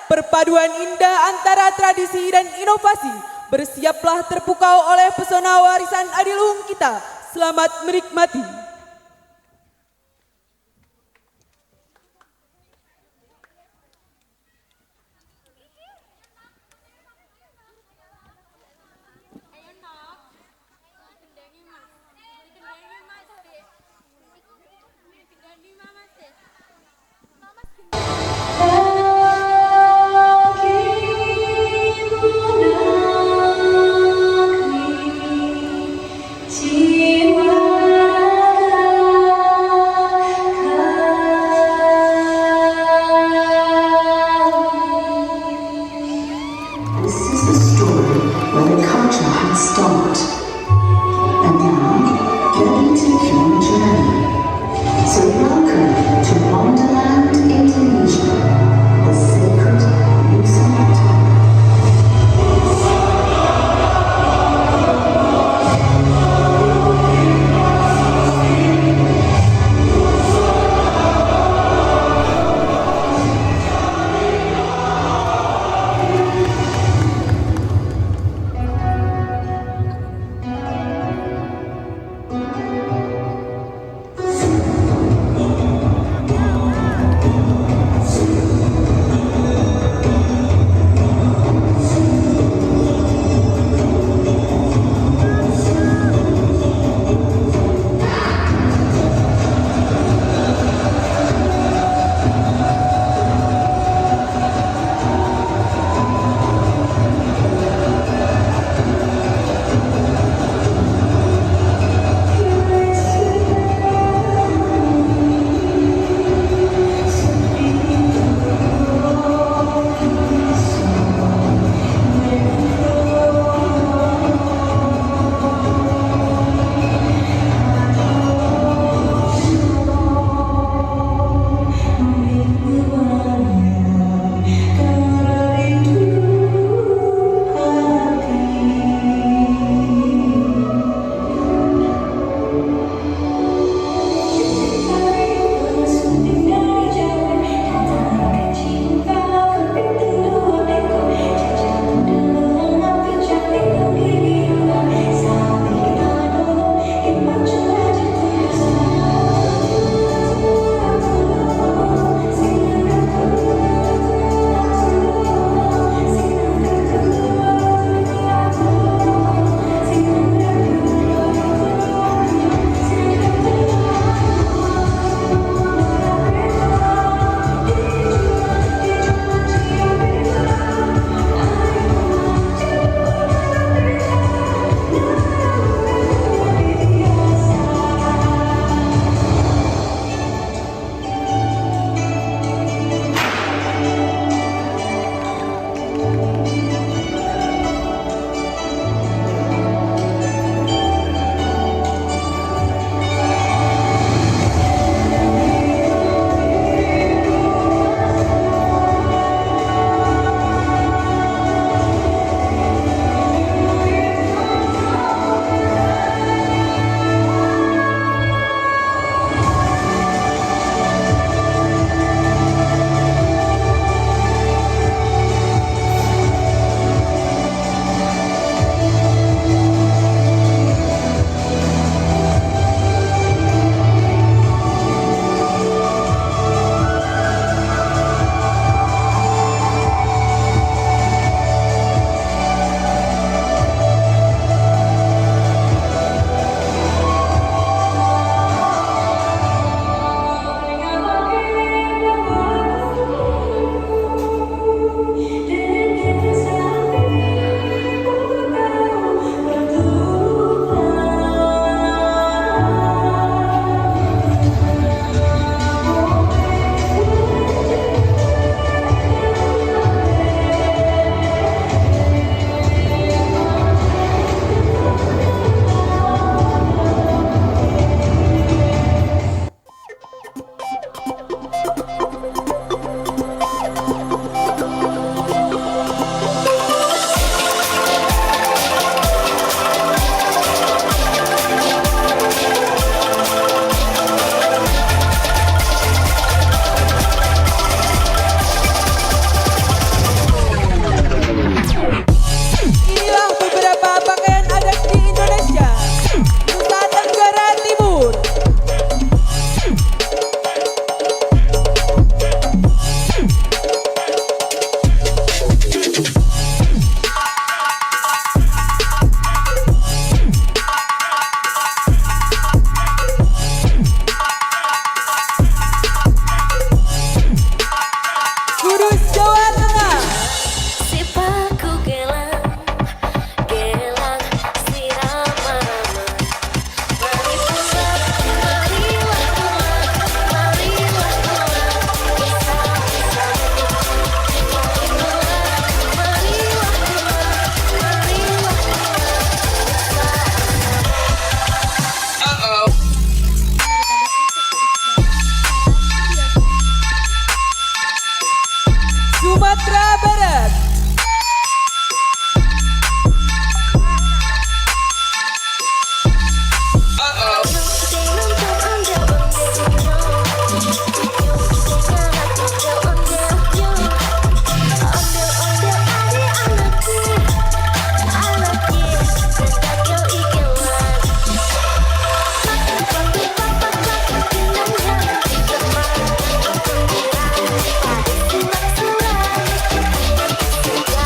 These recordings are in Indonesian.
perpaduan indah antara tradisi dan inovasi. Bersiaplah terpukau oleh pesona warisan adiluhung kita. Selamat menikmati. Jiwa Sumatera Barat.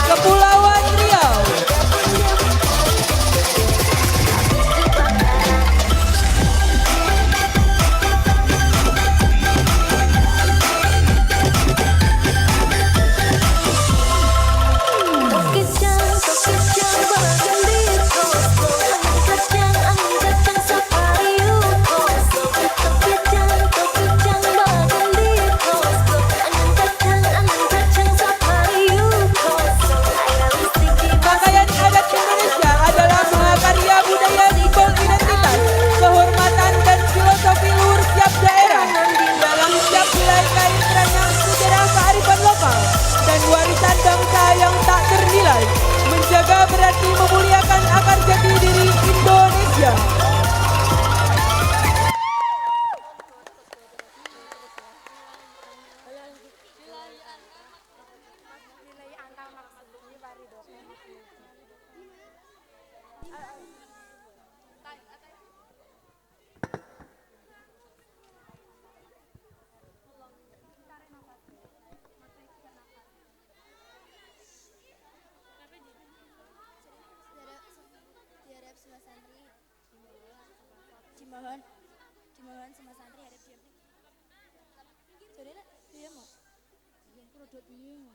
Kepulauan Riau. Pakaian adat Indonesia adalah mahakarya budaya simbol identitas, kehormatan dan filosofi luhur setiap daerah. Dalam setiap helai kain teranyam sejarah kearifan lokal dan warisan bangsa yang tak ternilai. Menjaga berarti memuliakan akar jati diri Indonesia. Cimohon sama santri harap diam. Jadi nak diam mau. Yang produk bingung.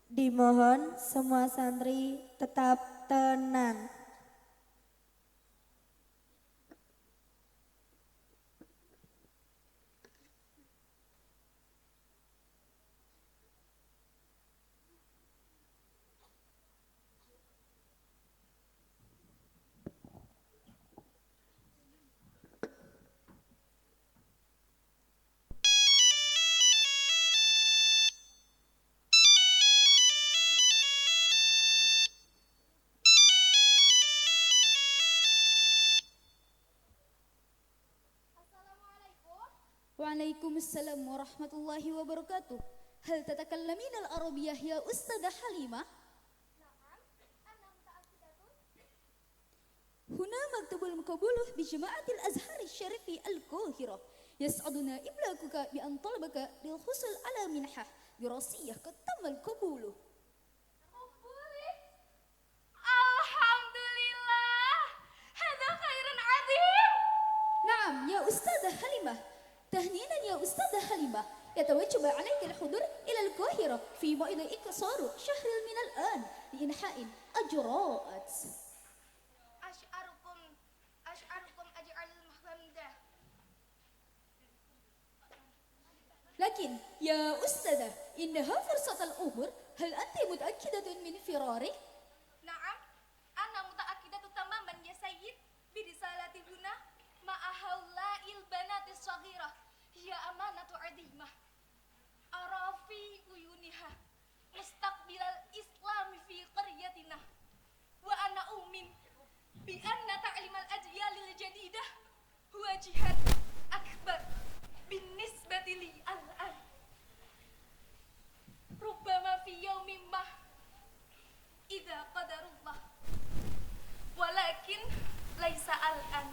Dimohon semua santri tetap tenang. Waalaikumsalam warahmatullahi wabarakatuh. Hal tatakallamin al-Arabiyah ya Ustazah Halimah? هنا مكتب المقبول بجماعة الأزهر الشريف القاهرة. يسعدنا إبلاغك بأن طلبك للحصول على منحة دراسية قد تم القبول. Alhamdulillah, hada khairun azim. نعم يا أستاذة حليمة، تهنينا يا أستاذة حليمة. يتوجب عليك الحضور إلى القاهرة في موعد إقصار شهر من الآن لإنهاء الإجراءات. Asy'arukum aj'alul mahhamdah. لكن يا أستاذة إنها فرصة العمر، هل أنت متأكدة من فرارك؟ Na'am, ana muta'akkidatu tamaman ya sayyid bi risalati buna ma'ahaula'il banatis shaghirah hiya amanatu 'azimah. Arafi uyuniha mustaqbilal islam fi qaryatina wa ana umin bi anna ta'limal ajyalil jadidah huwa jihad akbar binisbati li al-an. Rubbama fi yaumin ma idza qadarullah walakin laisa al-an.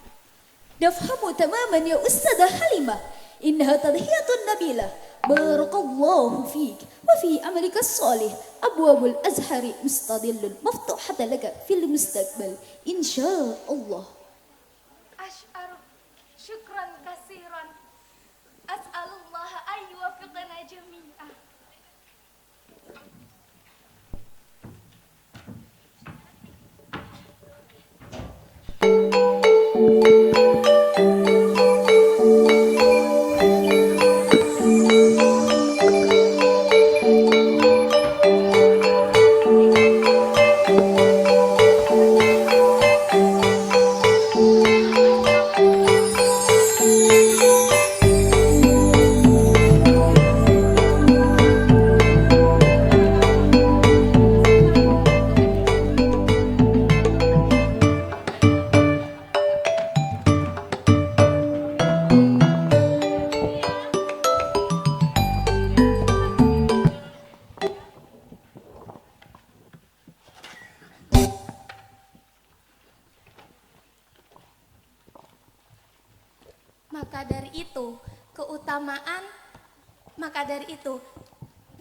نفهم تماما يا أستاذة حليمة، إنها تضحية نبيلة. بارك الله فيك وفي عملك الصالح. أبواب الأزهر مستظل مفتوحة لك في المستقبل إن شاء الله. Asy'aru syukran kasiran. As'alullah ay yuwaffiqana jami'an. Maka dari itu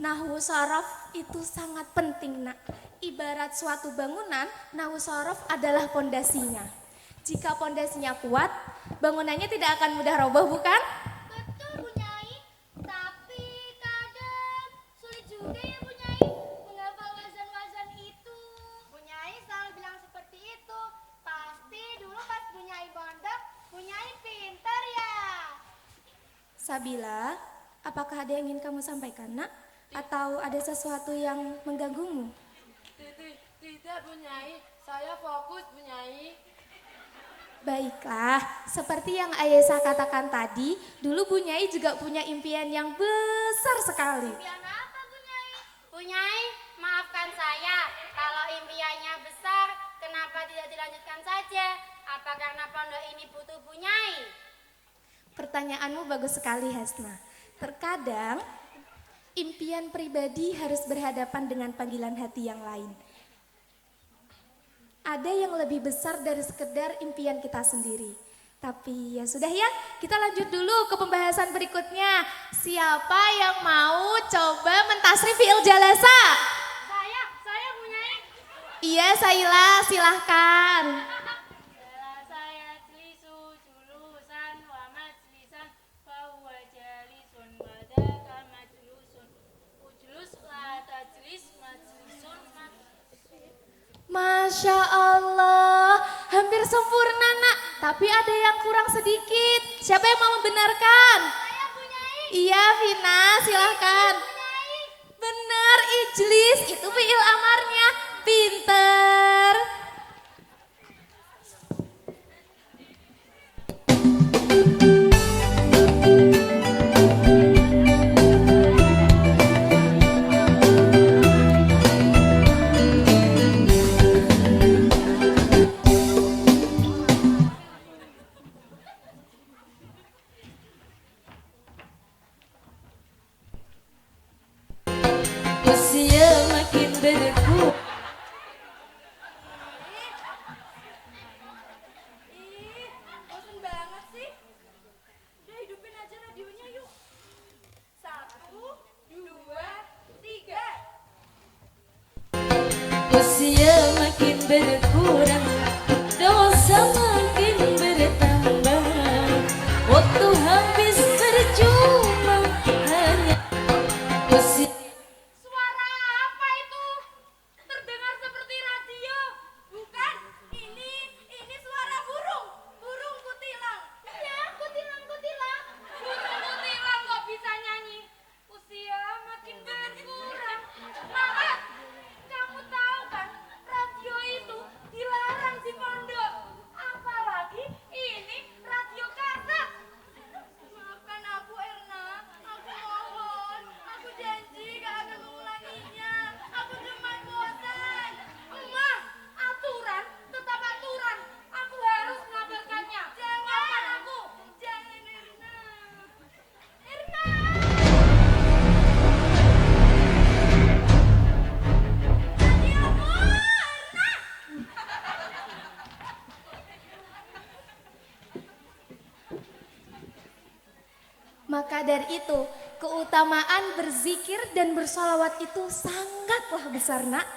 nahwu sharaf itu sangat penting, Nak. Ibarat suatu bangunan, nahwu sharaf adalah pondasinya. Jika pondasinya kuat, bangunannya tidak akan mudah roboh, bukan? Betul Bu Nyai, tapi kadang sulit juga ya Bu Nyai menghafal wazan-wazan itu. Bu Nyai selalu bilang seperti itu. Pasti dulu pas Bu Nyai mondok, Bu Nyai pintar ya. Sabila, apakah ada yang ingin kamu sampaikan, Nak? Atau ada sesuatu yang mengganggumu? Tidak Bu Nyai, saya fokus Bu Nyai. Baiklah, seperti yang Ayesa katakan tadi, dulu Bu Nyai juga punya impian yang besar sekali. Impian apa Bu Nyai? Bu Nyai, maafkan saya. Kalau impiannya besar, kenapa tidak dilanjutkan saja? Apa karena pondok ini butuh Bu Nyai? Pertanyaanmu bagus sekali, Hasna. Terkadang impian pribadi harus berhadapan dengan panggilan hati yang lain. Ada yang lebih besar dari sekedar impian kita sendiri. Tapi ya sudah ya, kita lanjut dulu ke pembahasan berikutnya. Siapa yang mau coba mentasrif fi'il jalasa? Saya Bu Nyai. Iya, Saila, silahkan. Saya jelisu julusan wa majlisan bahwa jalisun wadaka majlusun ujlus la tajlis majlis Masya Allah, hampir sempurna nak, tapi ada yang kurang sedikit. Siapa yang mau membenarkan? Saya Bu Nyai. Iya Vina, silahkan. Benar, ijlis, itu fiil amarnya. Pinter. Usia makin berkurang. Ih, bosan banget sih. Udah hidupin aja radionya yuk. 1, 2, 3. Usia makin berkurang, dosa makin bertambah. Waktu habis percuma hanya usia. Suara apa itu? Terdengar seperti radio. Bukan, ini suara burung. Burung kutilang. Ya, kutilang. Burung kutilang kok bisa nyanyi. Usia makin berkurang. Maaf, kamu tahu kan, radio itu dilarang di pondok. Apalagi ini radio kaset. Maafkan aku Erna, aku mohon, aku janji gak akan mengulanginya. Aku cuma bosan. Emah, aturan tetap aturan. Aku harus mengabarkannya. Maafkan aku. Jangan Erna. Erna. Radiomu, Erna. Maka dari itu, keutamaan berzikir dan bersolawat itu sangatlah besar nak.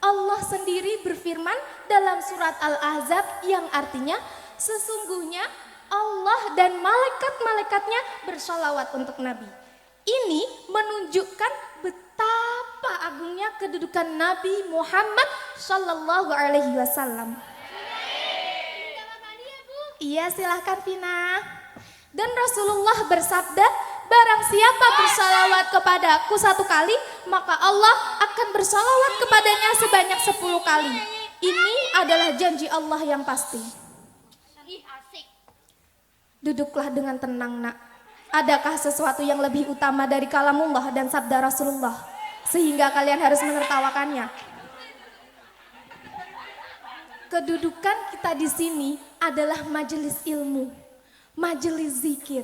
Allah sendiri berfirman dalam surat Al-Ahzab yang artinya sesungguhnya Allah dan malaikat-malaikatnya bersolawat untuk Nabi. Ini menunjukkan betapa agungnya kedudukan Nabi Muhammad Sallallahu Alaihi Wasallam. Iya silahkan Vina. Dan Rasulullah bersabda, barang siapa bersalawat kepadaku 1 kali, maka Allah akan bersalawat kepadanya sebanyak 10 kali. Ini adalah janji Allah yang pasti. Duduklah dengan tenang nak. Adakah sesuatu yang lebih utama dari kalamullah dan sabda Rasulullah, sehingga kalian harus menertawakannya? Kedudukan kita di sini adalah majelis ilmu, majelis zikir.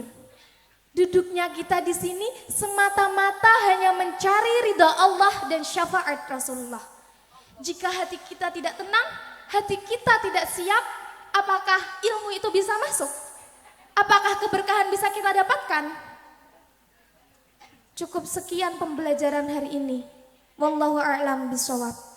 Duduknya kita di sini semata-mata hanya mencari ridha Allah dan syafaat Rasulullah. Jika hati kita tidak tenang, hati kita tidak siap, apakah ilmu itu bisa masuk? Apakah keberkahan bisa kita dapatkan? Cukup sekian pembelajaran hari ini. Wallahu a'lam bishawab.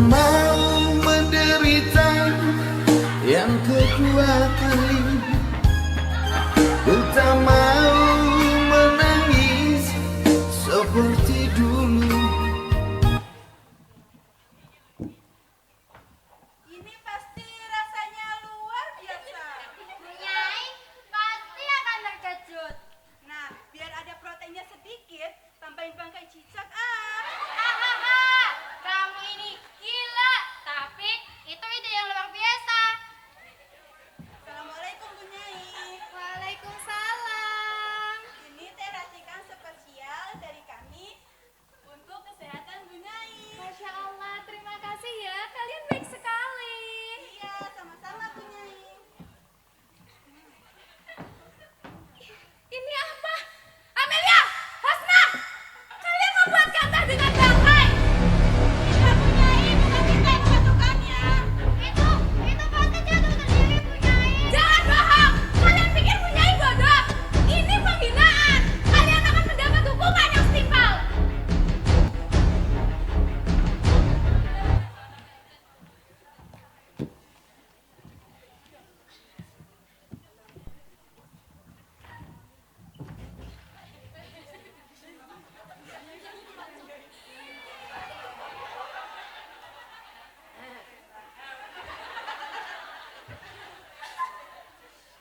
mau menderita yang kedua kali, ku tak mau menangis seperti dulu. Ini pasti rasanya luar biasa. Bu Nyai pasti akan terkejut. Nah, biar ada proteinnya sedikit, tambahin bangkai cicak ah. Hahaha, kamu ini gila. Tapi itu ide yang luar biasa. Assalamualaikum Bu Nyai. Waalaikumsalam. Ini teh racikan spesial dari kami untuk kesehatan Bu Nyai. Masya Allah, terima kasih ya. Kalian baik sekali. Iya, sama-sama Bu Nyai. Ini apa? Amelia, Hasna, kalian membuat gambar dengan bangkai. Tidak Bu Nyai, bukan kita yang melakukannya. Itu pasti jatuh sendiri Bu Nyai. Jangan bohong. Kalian pikir Bu Nyai bodoh? Ini penghinaan. Kalian akan mendapat hukuman yang setimpal.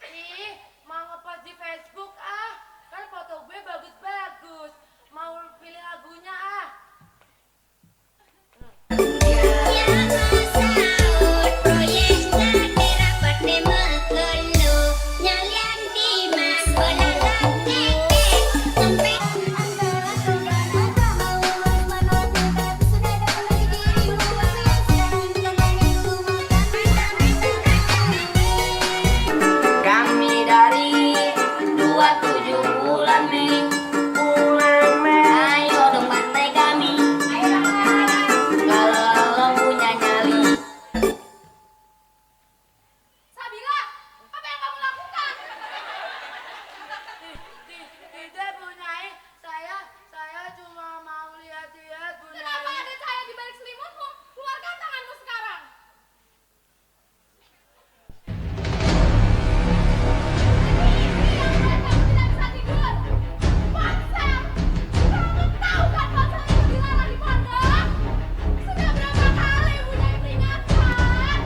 Ih, mau ngepost di Facebook ah. Kan foto gue bagus-bagus. Mau pilih lagunya ah. Kami dari 27 bulan Mei, bulan Mei. Ayo dong pantai kami. Kalau punya nyali. Sabila, apa yang kamu lakukan? Tidak Bu Nyai, saya cuma mau lihat-lihat Bu Kenapa Nyai. ada cahaya di balik selimutmu? Keluarkan tanganmu sekarang. Ini yang membuat kamu tidak bisa tidur. Ponsel! Kamu tahu kan ponsel itu dilarang di pondok? Sudah berapa kali Bu Nyai peringatkan?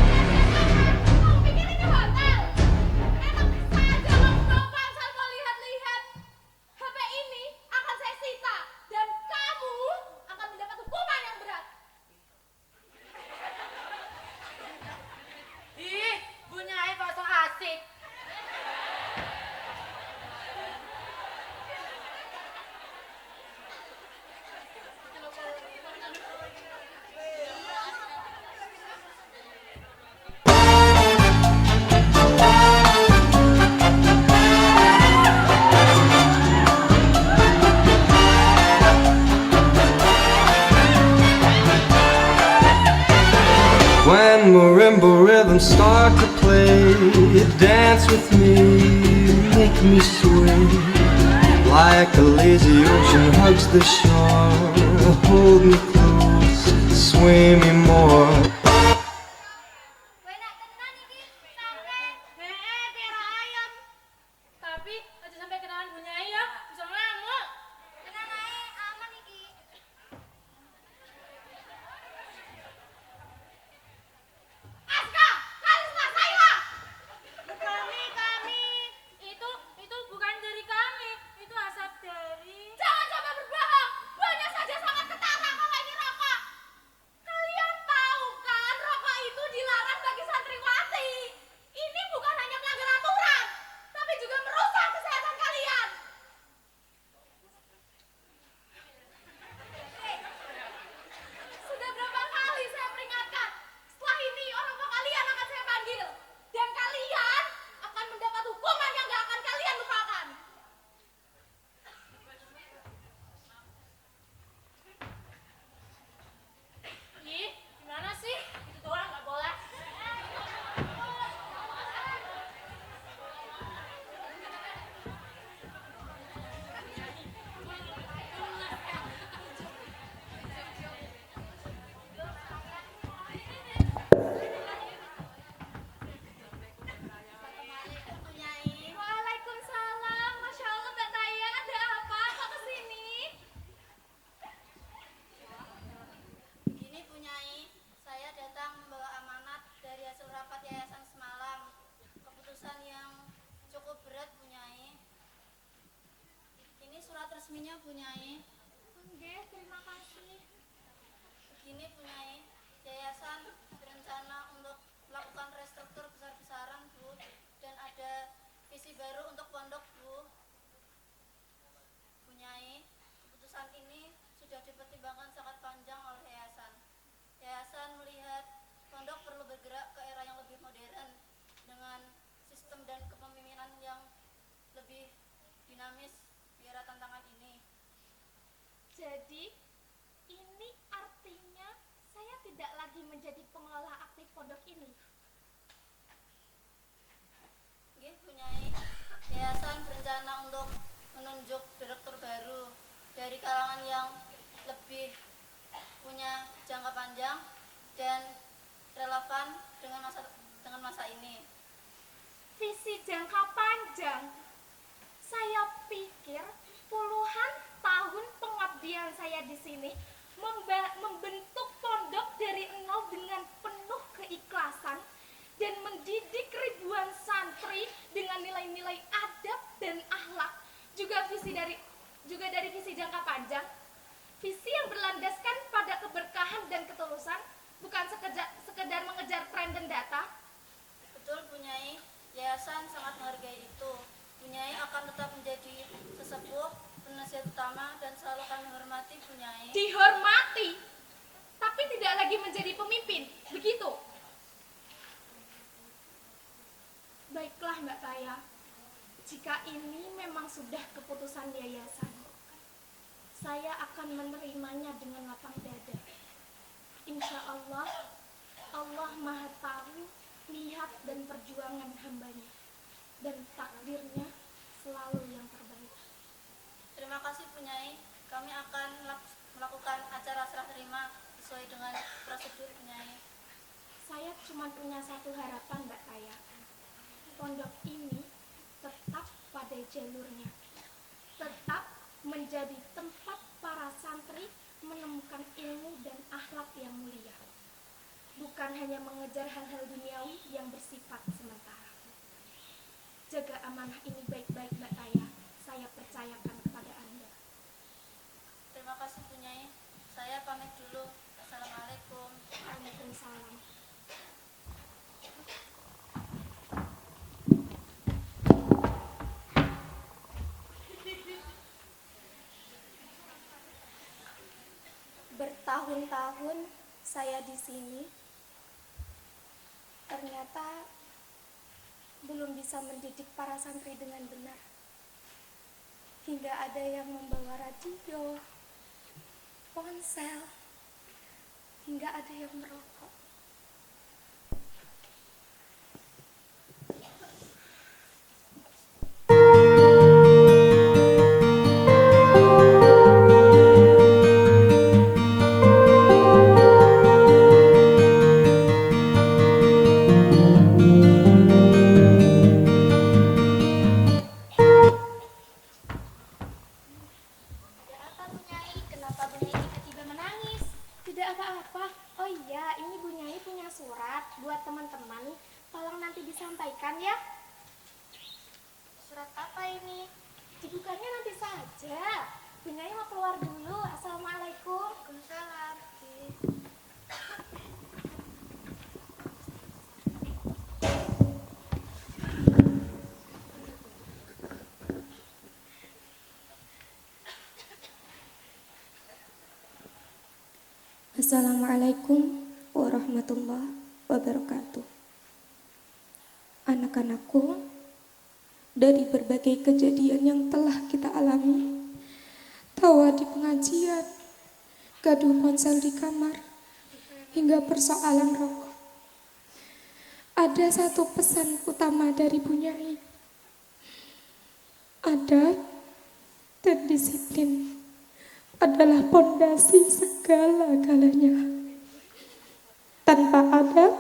Kamu pikir ini hotel? Enak saja kamu bawa ponsel mau lihat-lihat. HP ini akan saya sita dan kamu akan mendapat hukuman yang berat. Ih, Bu Nyai kok so asik. When marimba rhythms start to play, dance with me, make me sway. Like a lazy ocean hugs the shore, hold me close, sway me more. Enak tenan iki sampai biara ayam. Tapi aja sampai kenalan Bu Nyai ya, bisa ngamuk. Tenang ae, aman iki. Aska, Karisma, saya. Kami. Itu bukan dari kami, itu asap dari. Jangan coba berbohong. Banyak saja sangat ketara kalau ini rokok. Kalian tahu resminya Bu Nyai. Nggih, terima kasih. Begini Bu Nyai, yayasan berencana untuk melakukan restruktur besar-besaran Bu, dan ada visi baru untuk pondok Bu. Bu Nyai, keputusan ini sudah dipertimbangkan sangat panjang oleh yayasan. Yayasan melihat pondok perlu bergerak ke era yang lebih modern dengan sistem dan kepemimpinan yang lebih dinamis di era tantangan ini. Jadi, ini artinya saya tidak lagi menjadi pengelola aktif pondok ini. Nggih, Bu Nyai. Yayasan berencana untuk menunjuk direktur baru dari kalangan yang lebih punya jangka panjang dan relevan dengan masa ini. Visi jangka panjang. Saya pikir puluhan tahun pengabdian saya di sini membentuk pondok dari nol dengan penuh keikhlasan dan mendidik ribuan santri dengan nilai-nilai adab dan akhlak. Juga dari visi jangka panjang. Visi yang berlandaskan pada keberkahan dan ketulusan, bukan sekedar mengejar tren dan data. Betul Bu Nyai, yayasan sangat menghargai itu. Bu Nyai akan tetap menjadi sesepuh, penasihat utama, dan selalu akan menghormati Bu Nyai. Dihormati, tapi tidak lagi menjadi pemimpin, begitu? Baiklah Mbak Taya, jika ini memang sudah keputusan yayasan, saya akan menerimanya dengan lapang dada. Insya Allah, Allah Maha Tahu niat dan perjuangan hambanya, dan takdirnya selalu yang terbaik. Terima kasih Bu Nyai, kami akan melakukan acara serah terima sesuai dengan prosedur Bu Nyai. Saya cuma punya satu harapan Mbak Taya, pondok ini tetap pada jalurnya, tetap menjadi tempat para santri menemukan ilmu dan akhlak yang mulia, bukan hanya mengejar hal-hal duniawi yang bersifat sementara. Jaga amanah ini baik-baik Mbak Taya, saya percayakan kepada Anda. Terima kasih Bu Nyai, saya pamit dulu. Assalamualaikum. Waalaikumsalam. Bertahun-tahun saya di sini, ternyata belum bisa mendidik para santri dengan benar. Hingga ada yang membawa radio, ponsel, hingga ada yang merokok. Ada apa Bu Nyai? Kenapa Bu Nyai tiba-tiba menangis? Tidak apa-apa. Oh iya, ini Bu Nyai punya surat buat teman-teman. Tolong nanti disampaikan ya. Surat apa ini? Dibukanya nanti saja. Bu Nyai mau keluar dulu. Assalamualaikum. Waalaikumsalam. Assalamualaikum warahmatullahi wabarakatuh. Anak-anakku, dari berbagai kejadian yang telah kita alami, tawa di pengajian, gaduh ponsel di kamar, hingga persoalan rokok, ada satu pesan utama dari Bu Nyai. Adab dan disiplin adalah pondasi segala-galanya. Tanpa adab,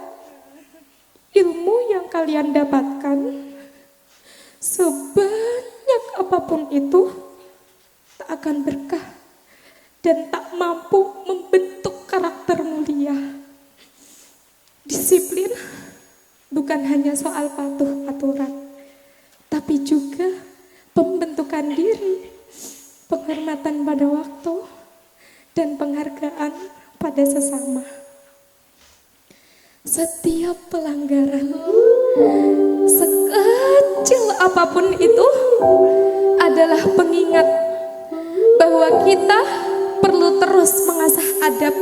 ilmu yang kalian dapatkan, sebanyak apapun itu, tak akan berkah dan tak mampu membentuk karakter mulia. Disiplin bukan hanya soal patuh aturan, tapi juga pembentukan diri penghormatan pada waktu, dan penghargaan pada sesama. Setiap pelanggaran, sekecil apapun itu, adalah pengingat bahwa kita perlu terus mengasah adab.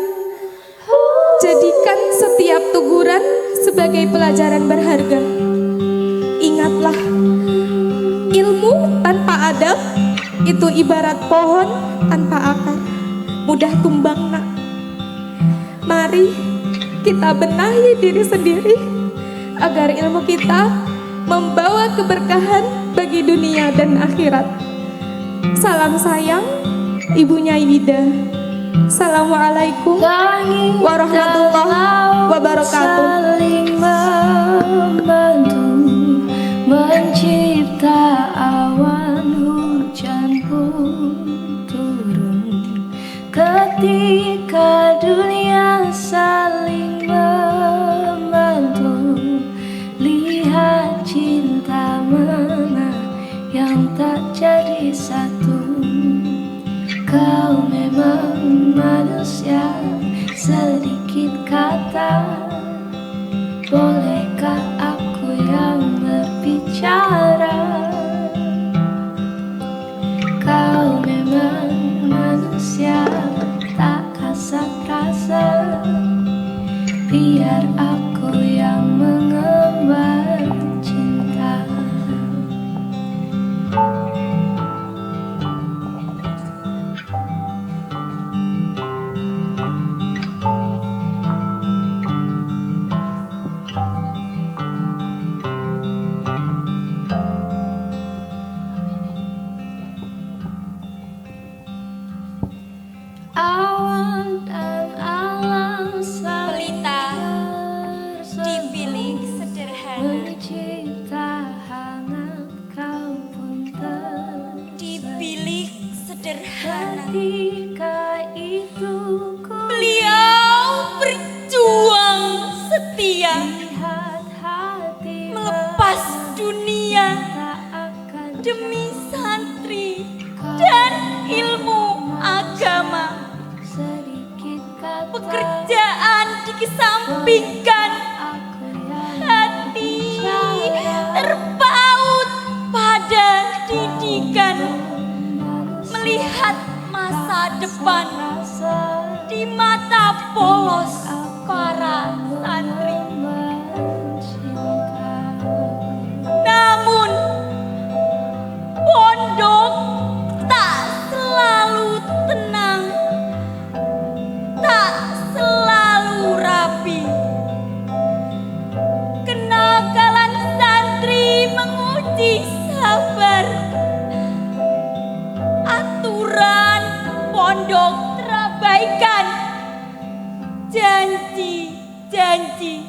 Jadikan setiap teguran sebagai pelajaran berharga. Ingatlah, ilmu tanpa adab itu ibarat pohon tanpa akar, mudah tumbang nak. Mari kita benahi diri sendiri agar ilmu kita membawa keberkahan bagi dunia dan akhirat. Salam sayang, Ibunya Wida. Assalamualaikum warahmatullahi wabarakatuh. Saling membantu mencipta awan hujan pun turun. Ketika dunia saling membantu, lihat cinta mana yang tak jadi satu. Kau memang manusia, sedikit kata. Bolehkah aku yang berbicara? Kau memang manusia, tak kasar rasa. Biar aku yang mengemban cinta. Awan dan alam Pelita di bilik sederhana, mencipta hangat kau pun di bilik sederhana. ketika itu ku Beliau berjuang setia lihat hati melepas dunia tak akan demi santri dan ilmu agama. sedikit kata Pekerjaan dikesampingkan, aku yang hati terpaut pada didikan, melihat masa depan di mata polos para santri. Namun pondok tak selalu tenang, tak selalu rapi. Kenakalan santri menguji sabar. Aturan pondok terabaikan. Janji-janji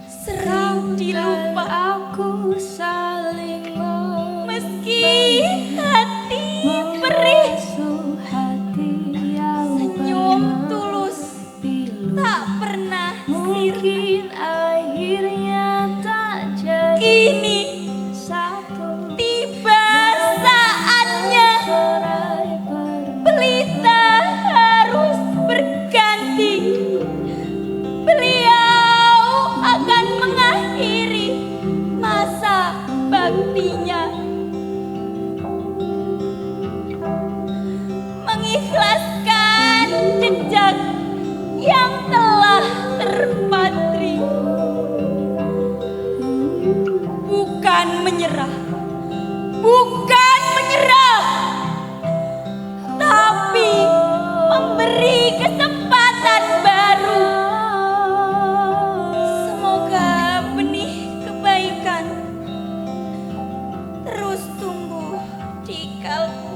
sering dilupa. aku saling Meski hati perih, membasuh hati yang senyum pernah tulus pilu. tak pernah sirna. Mungkin akhirnya tak jadi Kini satu. tiba saatnya Serai berbeda. pelita harus berganti. Beliau akan mengakhiri masa baktinya, mengikhlaskan jejak yang telah terpatri. Bukan menyerah, bukan menyerah, tapi memberi kesempatan baru. Semoga benih kebaikan terus tumbuh di kalbu.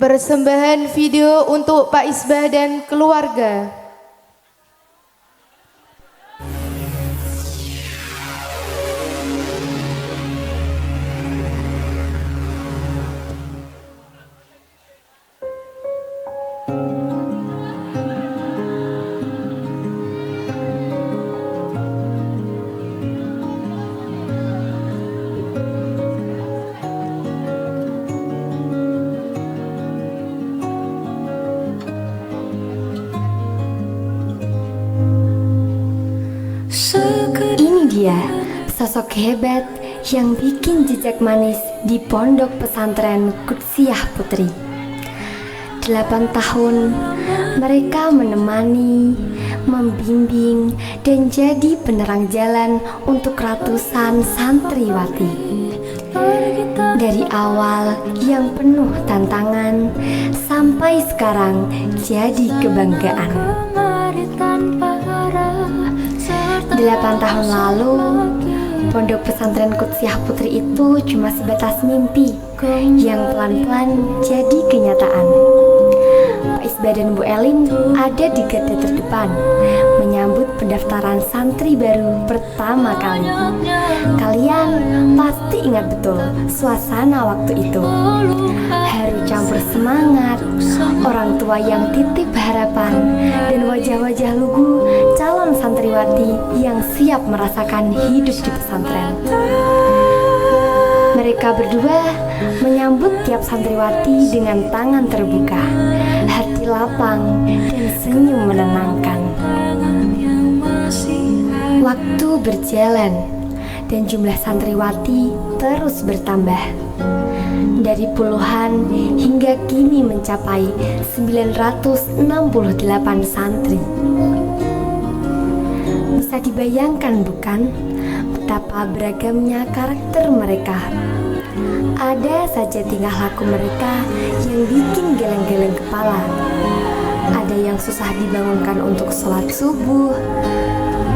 Persembahan video untuk Pak Isbah dan keluarga. dia, sosok hebat yang bikin jejak manis di Pondok Pesantren Qudsiah Putri. 8 tahun mereka menemani, membimbing, dan jadi penerang jalan untuk ratusan santriwati. Dari awal yang penuh tantangan sampai sekarang jadi kebanggaan. 8 tahun lalu, Pondok Pesantren Qudsiah Putri itu cuma sebatas mimpi yang pelan-pelan jadi kenyataan. Pak Isbah dan Bu Elin ada di garda terdepan menyambut pendaftaran santri baru pertama kali. Kalian pasti ingat betul suasana waktu itu. Haru campur semangat, orang tua yang titip harapan, dan wajah-wajah lugu calon santriwati yang siap merasakan hidup di pesantren. Mereka berdua menyambut tiap santriwati dengan tangan terbuka, hati lapang, dan senyum menenangkan. Waktu berjalan dan jumlah santriwati terus bertambah. Dari puluhan hingga kini mencapai 968 santri. Bisa dibayangkan bukan betapa beragamnya karakter mereka. Ada saja tingkah laku mereka yang bikin geleng-geleng kepala. Ada yang susah dibangunkan untuk sholat subuh.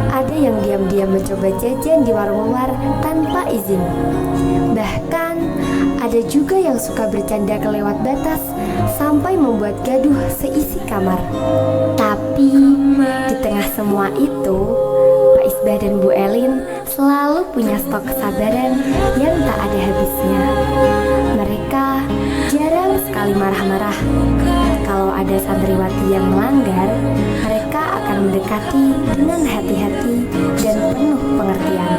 Ada yang diam-diam mencoba jajan di warung luar tanpa izin. Bahkan ada juga yang suka bercanda kelewat batas sampai membuat gaduh seisi kamar. Tapi di tengah semua itu, Pak Isbah dan Bu Elin selalu punya stok kesabaran yang tak ada habisnya. Mereka jarang sekali marah-marah. Kalau ada santriwati yang melanggar, mereka akan mendekati dengan hati-hati dan penuh pengertian.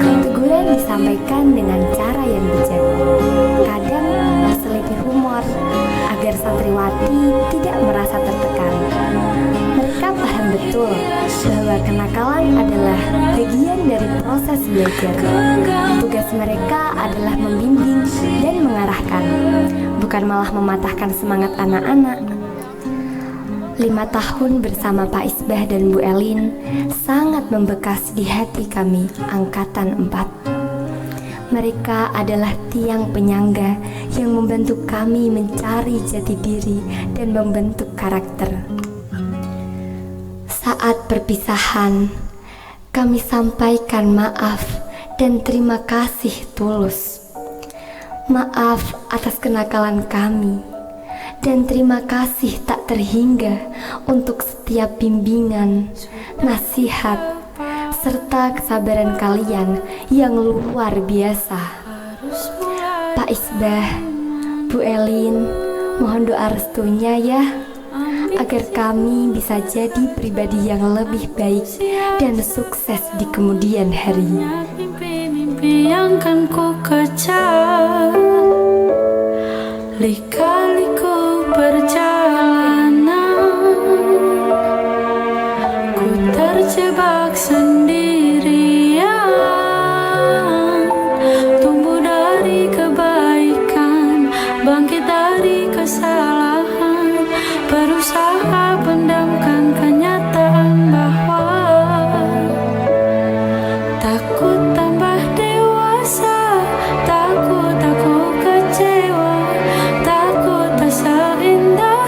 Teguran disampaikan dengan cara yang bijak, kadang berselisih humor agar santriwati tidak merasa tertekan. Mereka paham betul bahwa kenakalan adalah bagian dari proses belajar. Tugas mereka adalah membimbing dan mengarahkan, bukan malah mematahkan semangat anak-anak. 5 tahun bersama Pak Isbah dan Bu Elin sangat membekas di hati kami angkatan 4. Mereka adalah tiang penyangga yang membantu kami mencari jati diri dan membentuk karakter. Saat perpisahan, kami sampaikan maaf dan terima kasih tulus. Maaf atas kenakalan kami, dan terima kasih tak terhingga untuk setiap bimbingan, nasihat, serta kesabaran kalian yang luar biasa. Pak Isbah, Bu Elin, mohon doa restunya ya, agar kami bisa jadi pribadi yang lebih baik dan sukses di kemudian hari. Mimpi yang kan ku kejar, lika-liku perjalanan, ku terjebak sendirian. Tumbuh dari kebaikan, bangkit dari kesalahan, berusaha pendamkan kenyataan bahwa takut tambah dewasa, takut aku kecewa, takut tak seindah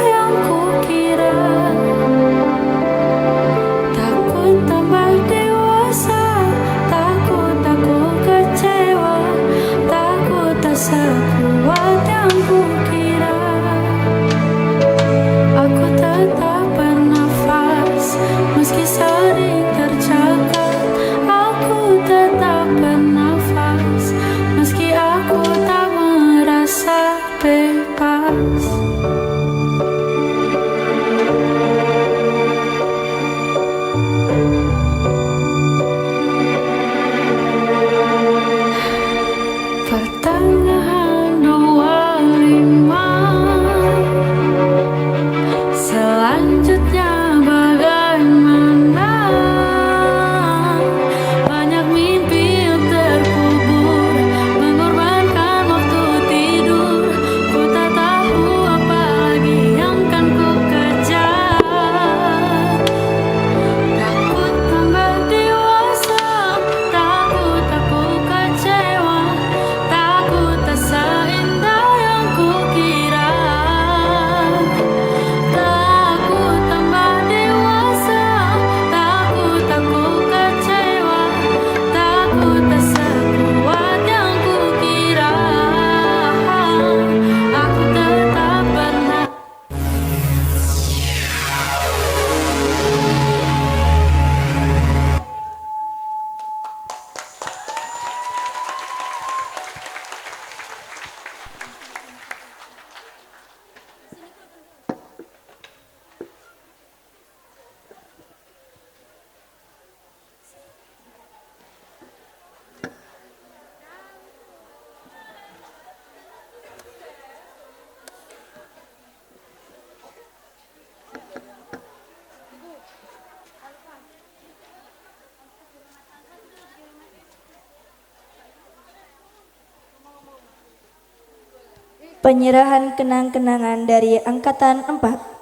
Penyerahan kenang-kenangan dari Angkatan 4.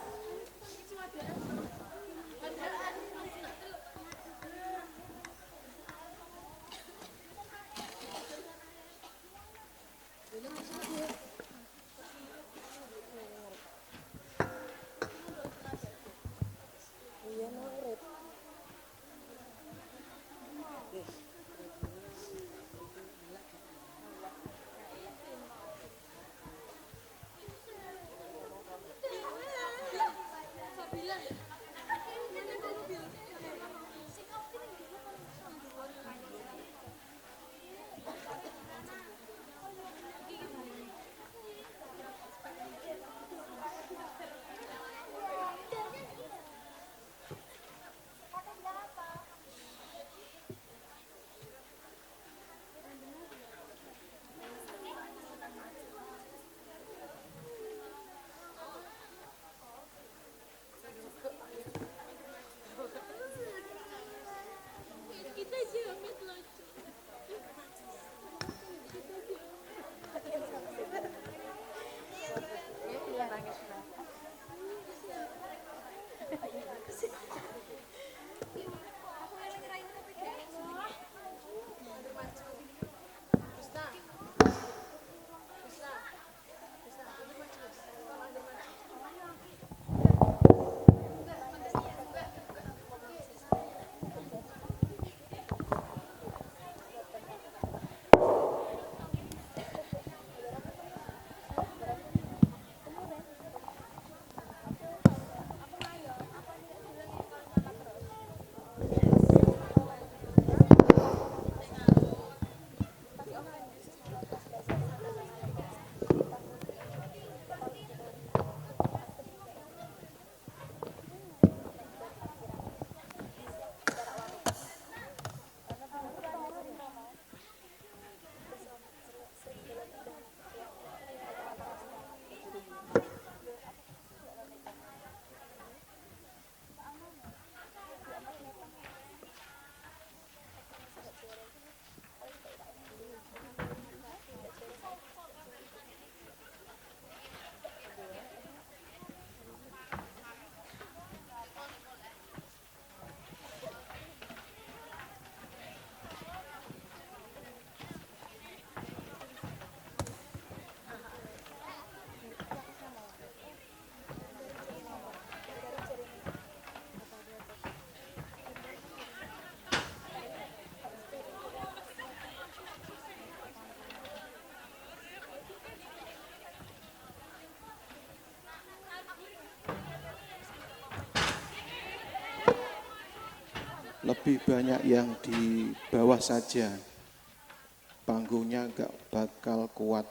Lebih banyak yang di bawah saja, panggungnya nggak bakal kuat.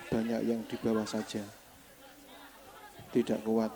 Banyak yang di bawah saja, tidak kuat.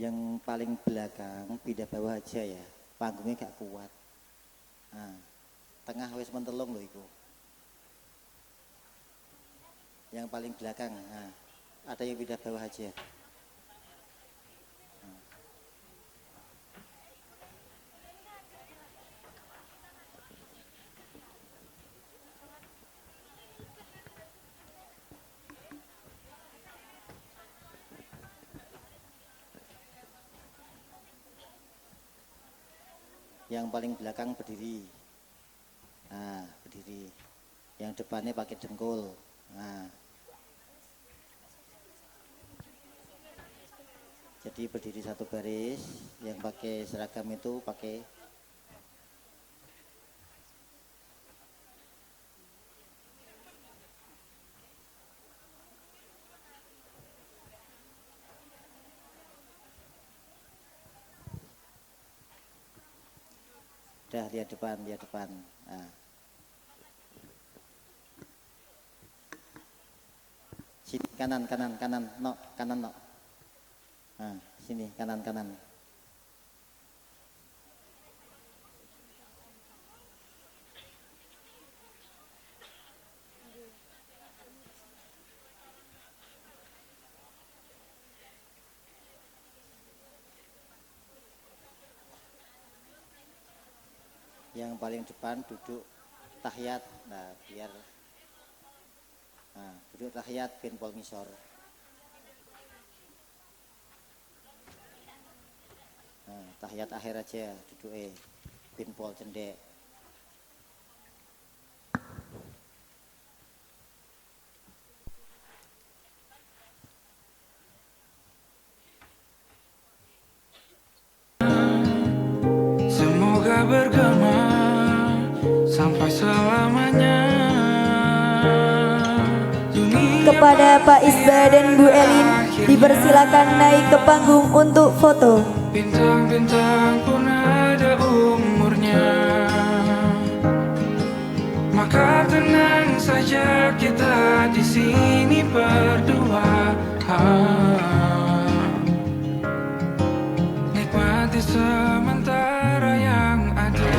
Yang paling belakang pindah bawah aja ya, panggungnya gak kuat. Nah, tengah wis mentelung loh iku. Yang paling belakang, nah, ada yang pindah bawah aja. Yang paling belakang berdiri. Nah, berdiri. Yang depannya pakai dengkul. Nah. Jadi berdiri satu baris, yang pakai seragam itu pakai dah, lihat depan. Nah. Sini kanan, no, kanan no. Nah, sini kanan. Yang paling depan duduk tahiyat. Nah, biar duduk tahiyat ben pol ngisor. Nah, tahiyat akhir aja duduk ben pol cendek. Semoga bergema sampai selamanya. Kepada Pak Isba dan Bu Elin dipersilakan naik ke panggung untuk foto. Bintang-bintang pun ada umurnya, maka tenang saja kita di sini berdua. Nikmati sementara yang ada.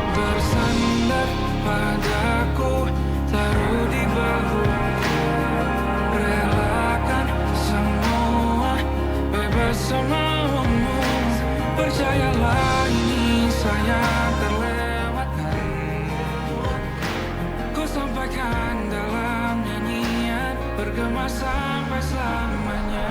Bersandar padaku, taruh di bahu, relakan semua, bebas semaumu. Percayalah ini sayang terlewatkan. Ku sampaikan dalam nyanyian, bergema sampai selamanya.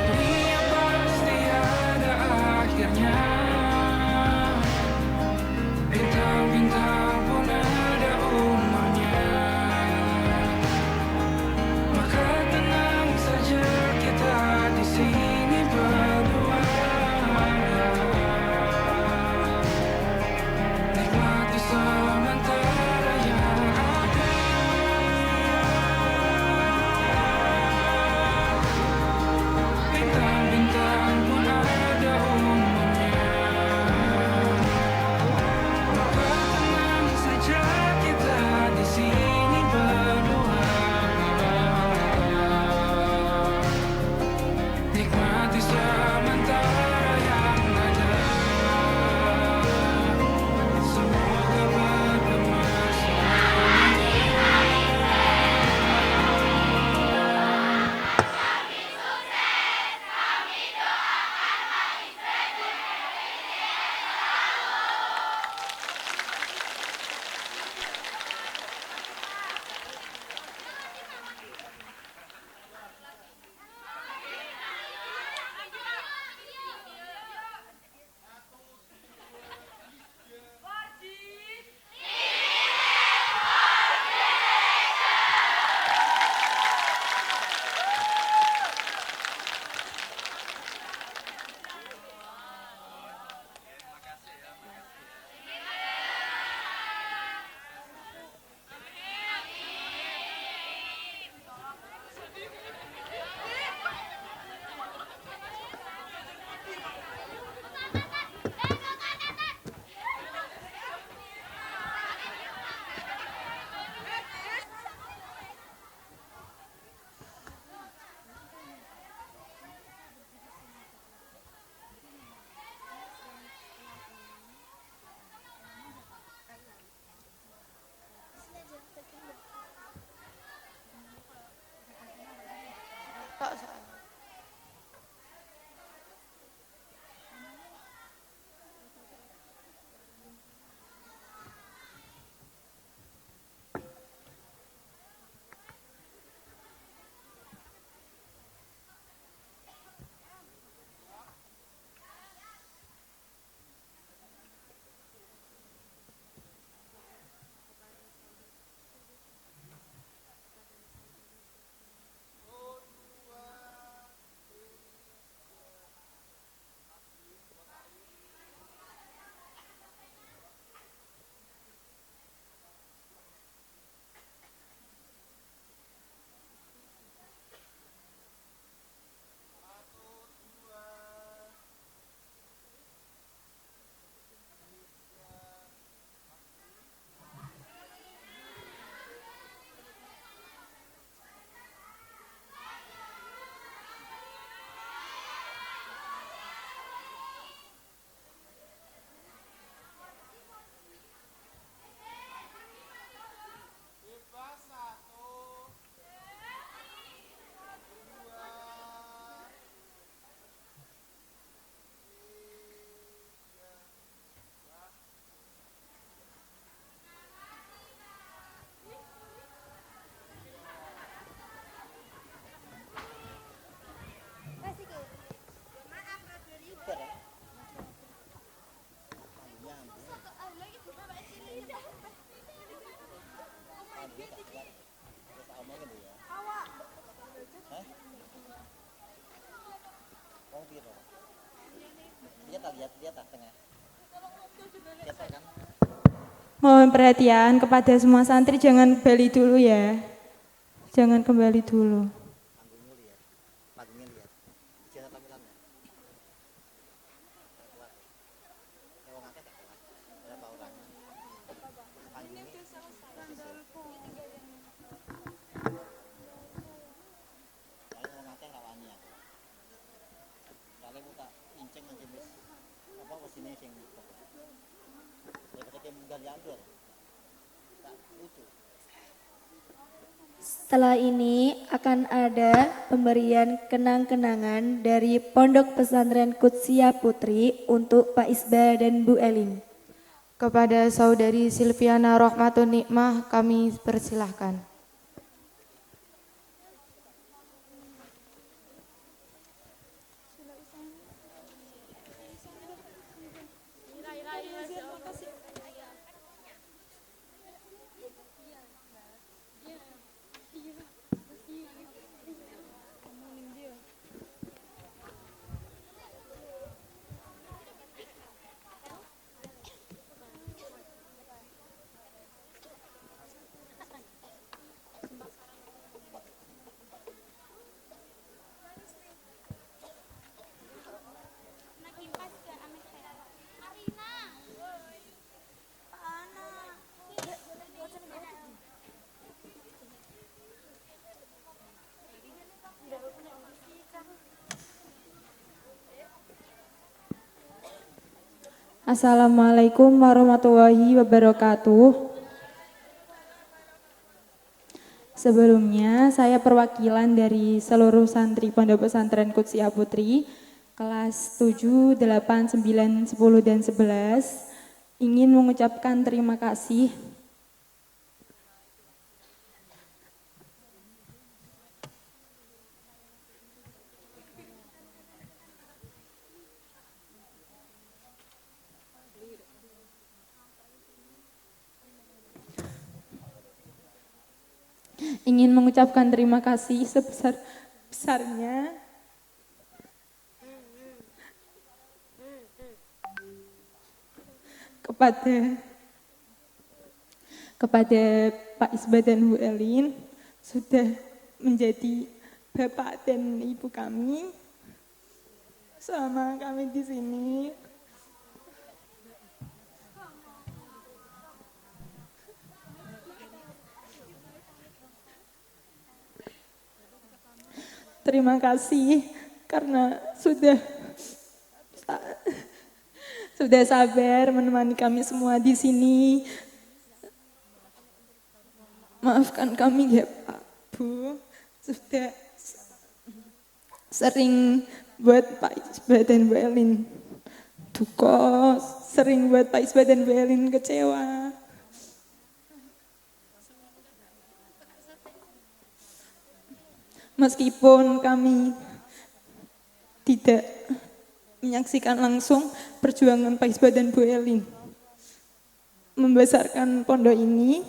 Dunia pasti ada akhirnya. lihat tengah. Kan? Mohon perhatian kepada semua santri, jangan kembali dulu ya. Jangan kembali dulu. Panggungnya lihat. Ijazah tampilannya. Kalau ngangkat tak kuat. Berapa orang? Panggungnya. Kalau ngangkat rawannya. Kalau buka inceng jenis apa mesinnya yang ya ketika menggali anggur. Tak lucu. Setelah ini akan ada pemberian kenang-kenangan dari Pondok Pesantren Qudsiah Putri untuk Pak Isba dan Bu Elin. Kepada saudari Silviana Rohmatun Nikmah kami persilahkan. Assalamualaikum warahmatullahi wabarakatuh. Sebelumnya saya perwakilan dari seluruh santri Pondok Pesantren Qudsiah Putri kelas 7, 8, 9, 10 dan 11 ingin mengucapkan terima kasih sebesar-besarnya kepada Pak Isba dan Bu Elin sudah menjadi bapak dan ibu kami selama kami di sini. Terima kasih karena sudah sabar menemani kami semua di sini. Maafkan kami ya Pak, Bu. Sudah sering buat Pak Isba dan Bu Elin duka, sering buat Pak Isba dan Bu Elin kecewa. Meskipun kami tidak menyaksikan langsung perjuangan Pak Isba dan Bu Elin membesarkan pondok ini,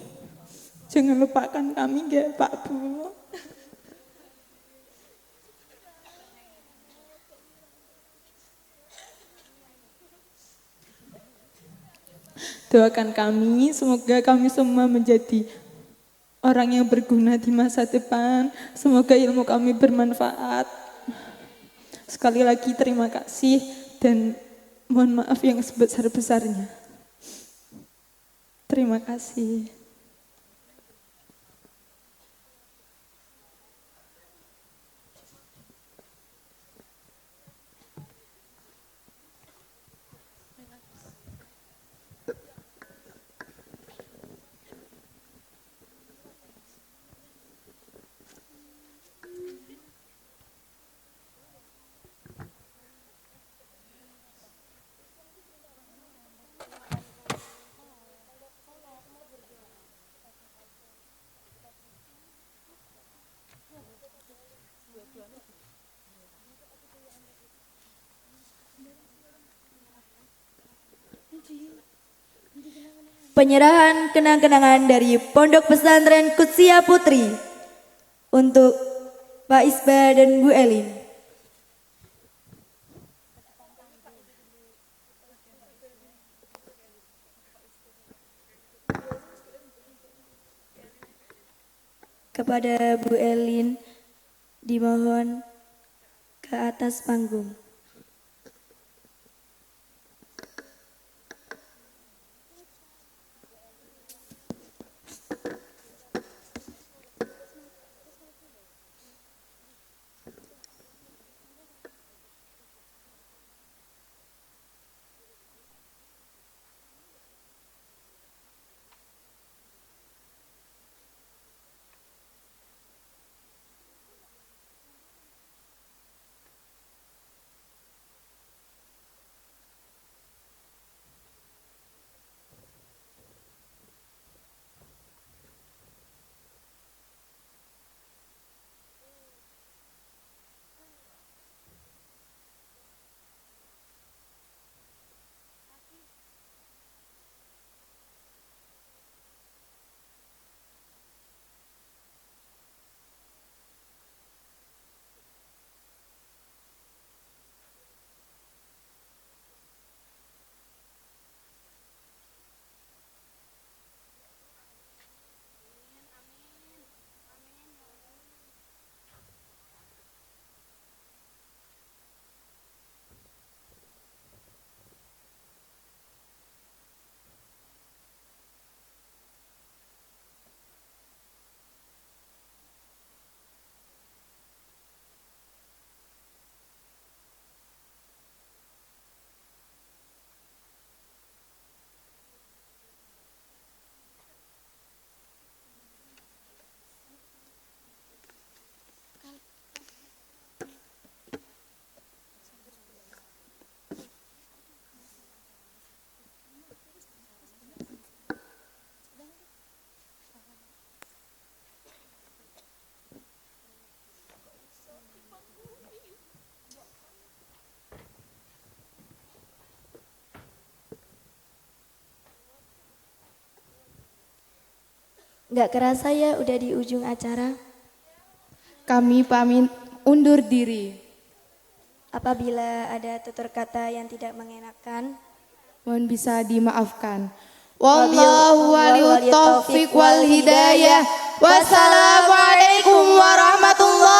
jangan lupakan kami ya Pak Bu. Doakan kami, semoga kami semua menjadi orang yang berguna di masa depan. Semoga ilmu kami bermanfaat. Sekali lagi terima kasih dan mohon maaf yang sebesar-besarnya. Terima kasih. Penyerahan kenang-kenangan dari Pondok Pesantren Qudsiah Putri untuk Pak Isba dan Bu Elin. kepada Bu Elin dimohon ke atas panggung. Nggak kerasa ya udah di ujung acara. Kami pamit undur diri. Apabila ada tutur kata yang tidak mengenakan, Mohon bisa dimaafkan. Wallahu waliyut taufiq wal hidayah. Wassalamualaikum warahmatullahi